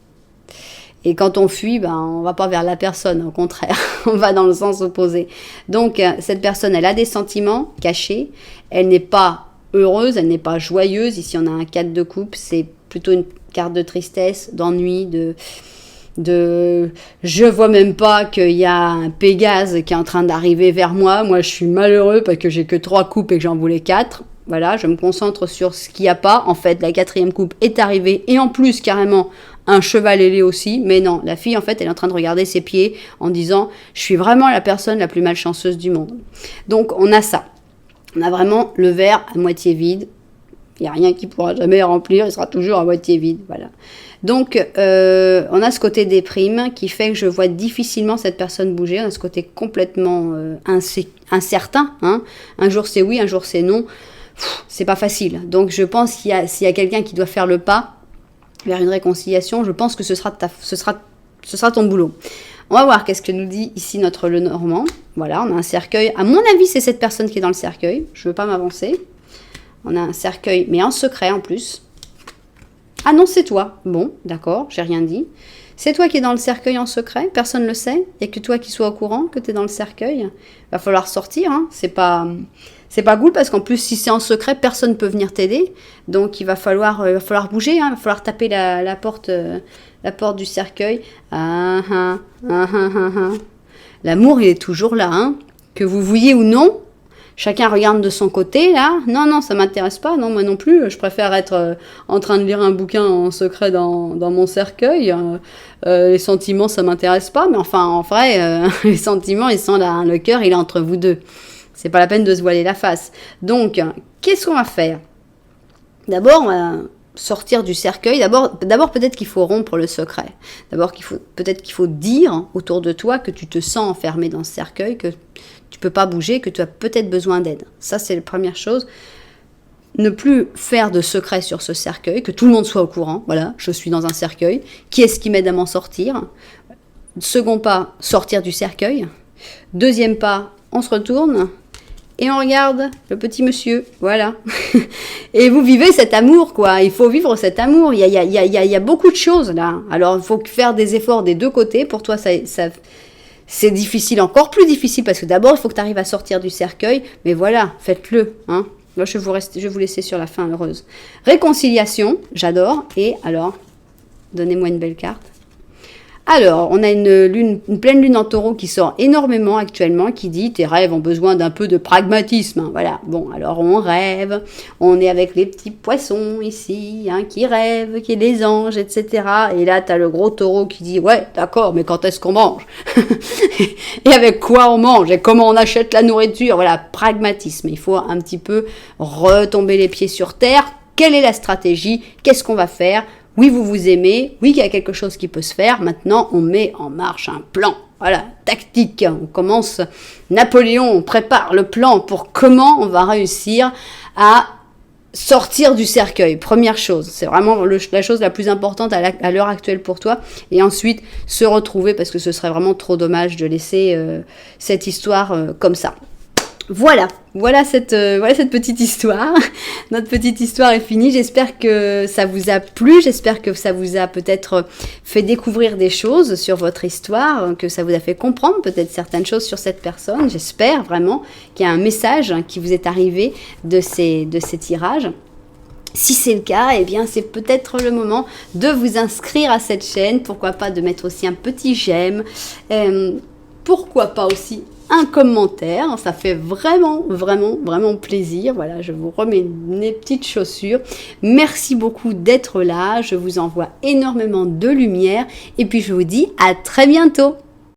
Et quand on fuit, on ne va pas vers la personne, au contraire, on va dans le sens opposé. Donc, cette personne, elle a des sentiments cachés, elle n'est pas heureuse, elle n'est pas joyeuse. Ici, on a un 4 de coupe, c'est plutôt une carte de tristesse, d'ennui, je vois même pas qu'il y a un Pégase qui est en train d'arriver vers moi. Moi, je suis malheureux parce que j'ai que 3 coupes et que j'en voulais 4. Voilà, je me concentre sur ce qu'il n'y a pas. En fait, la 4e coupe est arrivée et en plus, carrément, un cheval ailé aussi, mais non, la fille en fait elle est en train de regarder ses pieds en disant je suis vraiment la personne la plus malchanceuse du monde. Donc on a ça, on a vraiment le verre à moitié vide, il n'y a rien qui pourra jamais remplir, il sera toujours à moitié vide, voilà. Donc on a ce côté déprime qui fait que je vois difficilement cette personne bouger, on a ce côté complètement incertain, hein. Un jour c'est oui, un jour c'est non, c'est pas facile. Donc je pense s'il y a quelqu'un qui doit faire le pas vers une réconciliation, je pense que ce sera ton boulot. On va voir qu'est-ce que nous dit ici notre Lenormand. Voilà, on a un cercueil. À mon avis, c'est cette personne qui est dans le cercueil. Je ne veux pas m'avancer. On a un cercueil, mais en secret en plus. Ah non, c'est toi. Bon, d'accord, j'ai rien dit. C'est toi qui es dans le cercueil en secret, personne ne le sait. Il n'y a que toi qui sois au courant que tu es dans le cercueil. Va falloir sortir, hein. C'est pas cool parce qu'en plus, si c'est en secret, personne ne peut venir t'aider. Donc, il va falloir bouger, hein. Il va falloir taper la porte du cercueil. L'amour, il est toujours là, hein. Que vous vouliez ou non. Chacun regarde de son côté, là. Non, ça m'intéresse pas. Non, moi non plus. Je préfère être en train de lire un bouquin en secret dans mon cercueil. Les sentiments, ça m'intéresse pas. Mais enfin, en vrai, les sentiments, ils sont là. Hein. Le cœur, il est entre vous deux. C'est pas la peine de se voiler la face. Donc, qu'est-ce qu'on va faire? D'abord, on va sortir du cercueil. D'abord, peut-être qu'il faut rompre le secret. Peut-être qu'il faut dire autour de toi que tu te sens enfermé dans ce cercueil, que tu peux pas bouger, que tu as peut-être besoin d'aide. Ça, c'est la première chose. Ne plus faire de secret sur ce cercueil, que tout le monde soit au courant. Voilà, je suis dans un cercueil. Qui est-ce qui m'aide à m'en sortir? Second pas, sortir du cercueil. Deuxième pas, on se retourne et on regarde le petit monsieur, voilà. Et vous vivez cet amour, quoi. Il faut vivre cet amour. Il y a beaucoup de choses, là. Alors, il faut faire des efforts des deux côtés. Pour toi, c'est difficile, encore plus difficile, parce que d'abord, il faut que tu arrives à sortir du cercueil. Mais voilà, faites-le, hein. Là, je vais vous laisser sur la fin heureuse. Réconciliation, j'adore. Et alors, donnez-moi une belle carte. Alors, on a une pleine lune en taureau qui sort énormément actuellement, qui dit « Tes rêves ont besoin d'un peu de pragmatisme. » Voilà, bon, alors on rêve, on est avec les petits poissons ici, hein, qui rêvent, qui est les anges, etc. Et là, tu as le gros taureau qui dit « Ouais, d'accord, mais quand est-ce qu'on mange ?» Et avec quoi on mange? Et comment on achète la nourriture? Voilà, pragmatisme. Il faut un petit peu retomber les pieds sur terre. Quelle est la stratégie? Qu'est-ce qu'on va faire? Oui, vous vous aimez, oui, il y a quelque chose qui peut se faire. Maintenant, on met en marche un plan. Voilà, tactique. On commence, Napoléon, on prépare le plan pour comment on va réussir à sortir du cercueil. Première chose, c'est vraiment la chose la plus importante à l'heure actuelle pour toi. Et ensuite, se retrouver, parce que ce serait vraiment trop dommage de laisser cette histoire comme ça. Voilà cette petite histoire. Notre petite histoire est finie. J'espère que ça vous a plu. J'espère que ça vous a peut-être fait découvrir des choses sur votre histoire, que ça vous a fait comprendre peut-être certaines choses sur cette personne. J'espère vraiment qu'il y a un message qui vous est arrivé de ces tirages. Si c'est le cas, eh bien c'est peut-être le moment de vous inscrire à cette chaîne. Pourquoi pas de mettre aussi un petit j'aime. Pourquoi pas aussi un commentaire, ça fait vraiment plaisir. Voilà, je vous remets mes petites chaussures. Merci beaucoup d'être là, je vous envoie énormément de lumière et puis je vous dis à très bientôt.